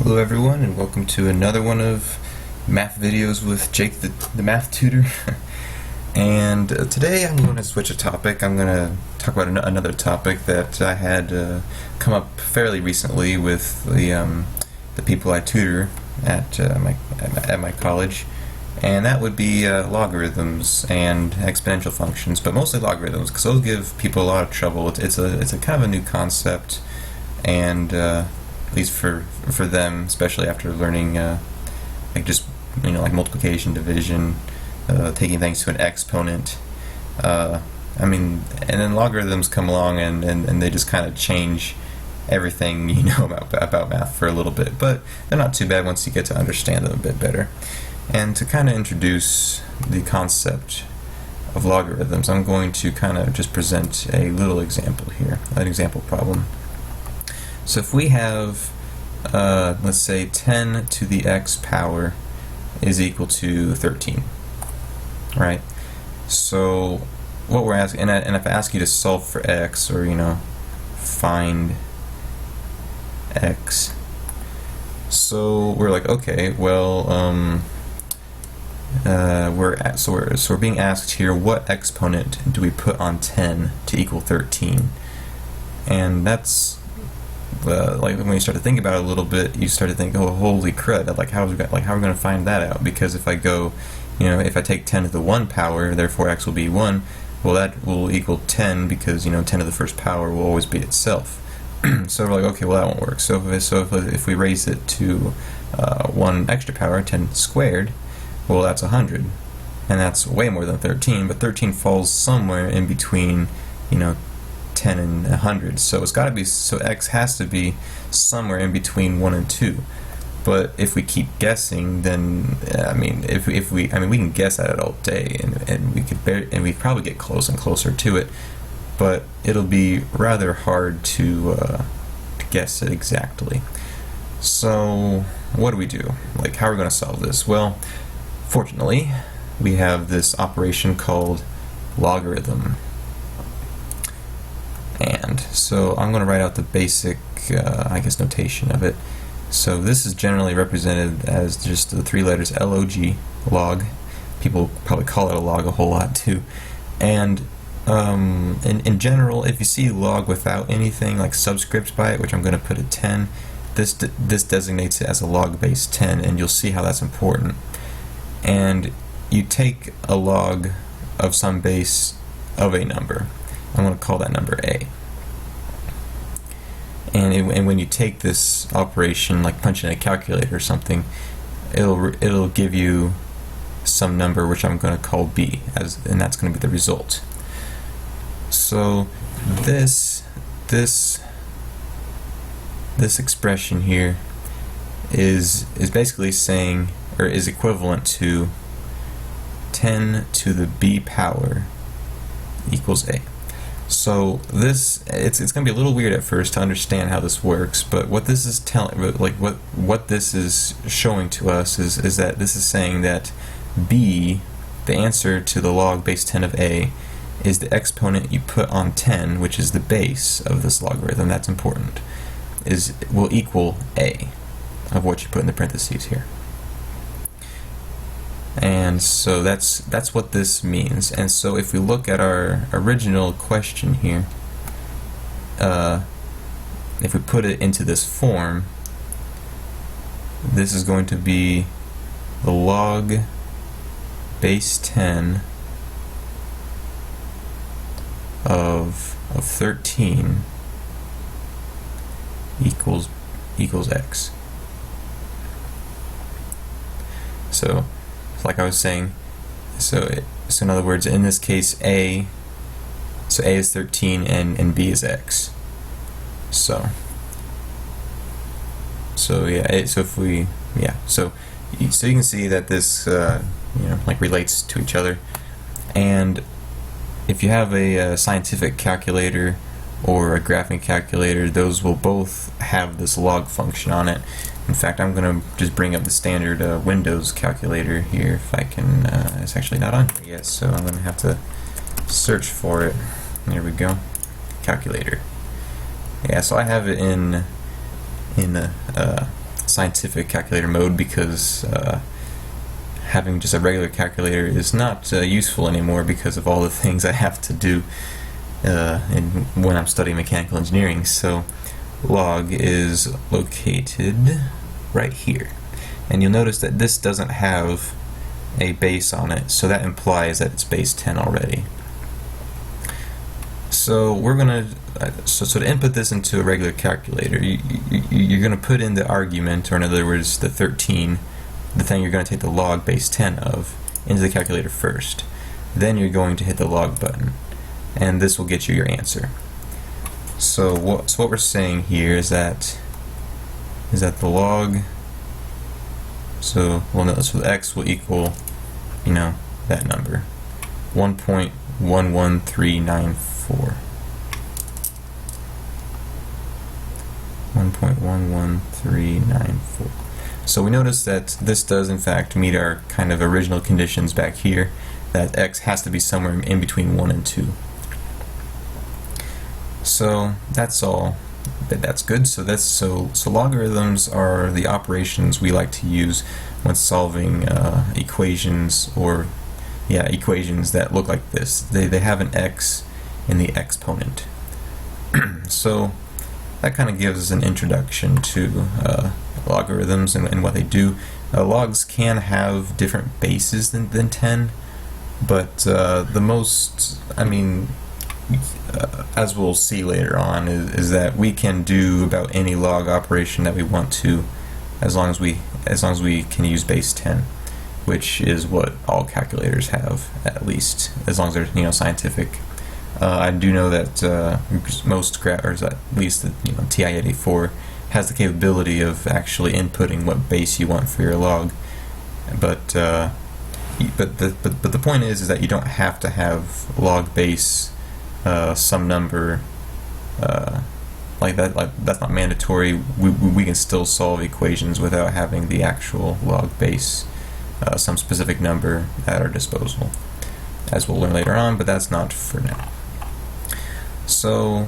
Hello everyone, and welcome to another one of math videos with Jake the math tutor. And today I'm going to switch a topic. I'm going to talk about another topic that I had come up fairly recently with the people I tutor at my college, and that would be logarithms and exponential functions, but mostly logarithms because those give people a lot of trouble. It's a kind of a new concept, and at least for them, especially after learning like multiplication, division, taking things to an exponent. And then logarithms come along and they just kind of change everything you know about math for a little bit, but they're not too bad once you get to understand them a bit better. And to kind of introduce the concept of logarithms, I'm going to kind of just present a little example here, an example problem. So if we have, let's say 10 to the x power is equal to 13, right? So what we're asking, and if I ask you to solve for x, or find x, so we're like, okay, well, we're being asked here, what exponent do we put on 10 to equal 13? And that's like when you start to think about it a little bit, you start to think, oh, holy crud! How are we going to find that out? Because if I go, if I take 10 to the 1 power, therefore x will be 1. Well, that will equal 10 because 10 to the first power will always be itself. So we're like, okay, well that won't work. So if we raise it to 1 extra power, 10 squared, well that's 100, and that's way more than 13. But 13 falls somewhere in between, 10 and 100, so it's got to be, so x has to be somewhere in between 1 and 2. But if we keep guessing, then we can guess at it all day, and we probably get close and closer to it, but it'll be rather hard to guess it exactly. So what do we do? How are we going to solve this? Well, fortunately, we have this operation called logarithm. And so I'm going to write out the basic, notation of it. So this is generally represented as just the 3 letters log, log. People probably call it a log a whole lot too. And in general, if you see log without anything like subscript by it, which I'm going to put a 10, this designates it as a log base 10, and you'll see how that's important. And you take a log of some base of a number. I'm going to call that number a. And when you take this operation, like punch in a calculator or something, it'll give you some number which I'm going to call b, and that's going to be the result. So this expression here is basically saying, or is equivalent to 10 to the b power equals a. So this, it's going to be a little weird at first to understand how this works, but what this is telling, what this is showing to us is that this is saying that b, the answer to the log base 10 of a, is the exponent you put on 10, which is the base of this logarithm. That's important. Will equal a of what you put in the parentheses here. And so that's what this means. And so if we look at our original question here, if we put it into this form, this is going to be the log base 10 of 13 equals x. So like I was saying, so in other words, in this case, a is 13 and b is x. So yeah, so you can see that this relates to each other. And if you have a scientific calculator or a graphing calculator, those will both have this log function on it. In fact, I'm going to just bring up the standard Windows calculator here if I can. It's actually not on here yet, so I'm going to have to search for it. There we go. Calculator. Yeah, so I have it in scientific calculator mode because having just a regular calculator is not useful anymore because of all the things I have to do when I'm studying mechanical engineering. So log is located right here, and you'll notice that this doesn't have a base on it, so that implies that it's base 10 already. So we're gonna so to input this into a regular calculator, you're gonna put in the argument, or in other words the 13, the thing you're gonna take the log base 10 of, into the calculator first. Then you're going to hit the log button, and this will get you your answer. So what we're saying here is that the log, so the x will equal, you know, that number, 1.11394. 1.11394. So we notice that this does in fact meet our kind of original conditions back here, that x has to be somewhere in between 1 and 2. So that's all. That's good. So logarithms are the operations we like to use when solving equations, or equations that look like this. They have an x in the exponent. So that kind of gives us an introduction to logarithms and what they do. Logs can have different bases than 10, but the most, as we'll see later on, is that we can do about any log operation that we want to, as long as we can use base 10, which is what all calculators have, at least as long as they're scientific. I do know that most or at least the TI-84 has the capability of actually inputting what base you want for your log, but the point is that you don't have to have log base some number like that. That's not mandatory. We can still solve equations without having the actual log base some specific number at our disposal, as we'll learn later on, but that's not for now. So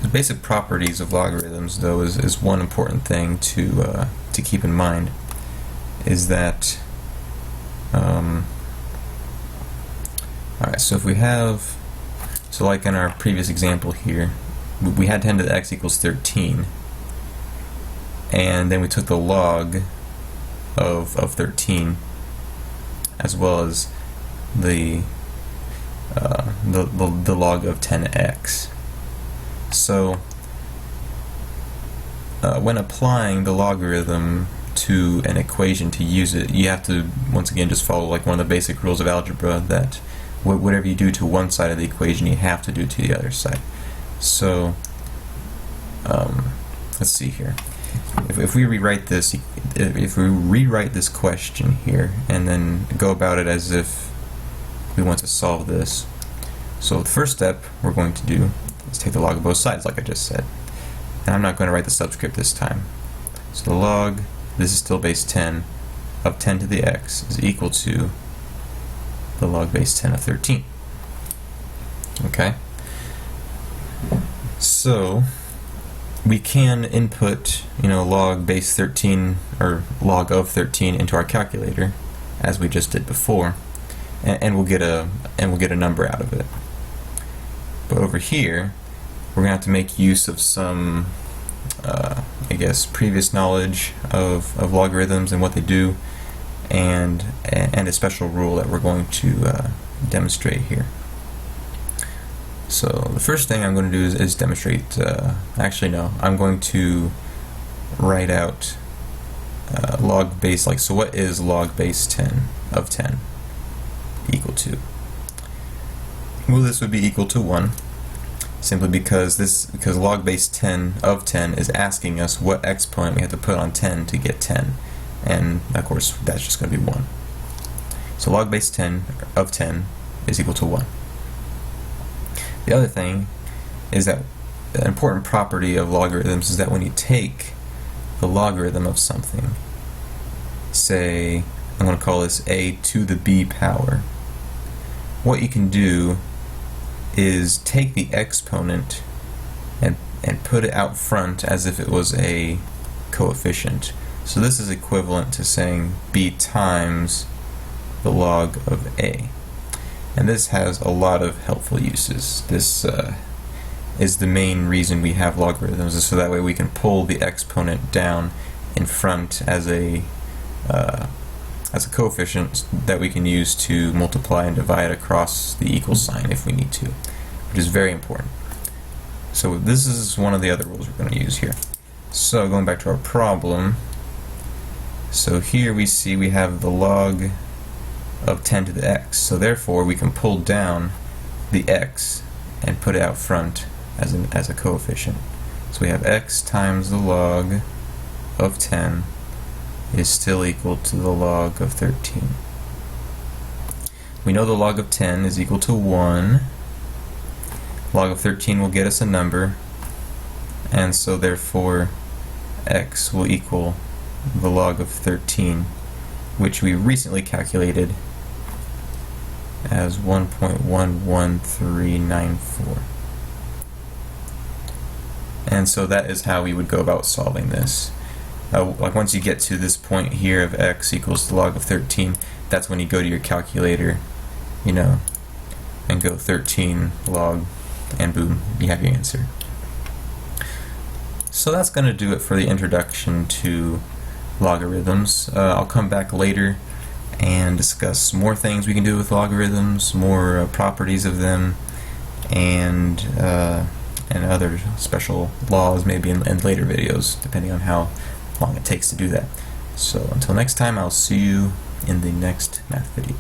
the basic properties of logarithms, though, is one important thing to keep in mind, is that alright, so if we have, so like in our previous example here, we had 10 to the x equals 13, and then we took the log of 13, as well as the log of 10x. So when applying the logarithm to an equation to use it, you have to once again just follow like one of the basic rules of algebra, that whatever you do to one side of the equation you have to do to the other side. So let's see here. If we rewrite this, question here and then go about it as if we want to solve this. So the first step we're going to do is take the log of both sides, like I just said. And I'm not going to write the subscript this time. So the log, this is still base 10, of 10 to the x is equal to the log base 10 of 13. Okay? So we can input, log base 13 or log of 13 into our calculator, as we just did before, and we'll get a number out of it. But over here, we're gonna have to make use of some, previous knowledge of logarithms and what they do, and a special rule that we're going to demonstrate here. So the first thing I'm going to do is demonstrate. I'm going to write out log base. So what is log base 10 of 10 equal to? Well, this would be equal to 1, simply because log base 10 of 10 is asking us what exponent we have to put on 10 to get 10, and of course that's just going to be 1. So log base 10 of 10 is equal to 1. The other thing is that an important property of logarithms is that when you take the logarithm of something, say I'm going to call this a to the b power, what you can do is take the exponent and put it out front as if it was a coefficient. So this is equivalent to saying b times the log of a. And this has a lot of helpful uses. This is the main reason we have logarithms, is so that way we can pull the exponent down in front as a coefficient that we can use to multiply and divide across the equal sign if we need to, which is very important. So this is one of the other rules we're going to use here. So going back to our problem, so here we see we have the log of 10 to the x, so therefore we can pull down the x and put it out front as a coefficient. So we have x times the log of 10 is still equal to the log of 13. We know the log of 10 is equal to 1. Log of 13 will get us a number, and so therefore x will equal the log of 13, which we recently calculated as 1.11394. And so that is how we would go about solving this. Like once you get to this point here of x equals the log of 13, that's when you go to your calculator, you know, and go 13 log, and boom, you have your answer. So that's going to do it for the introduction to logarithms. I'll come back later and discuss more things we can do with logarithms, more properties of them, and other special laws maybe in later videos, depending on how long it takes to do that. So until next time, I'll see you in the next math video.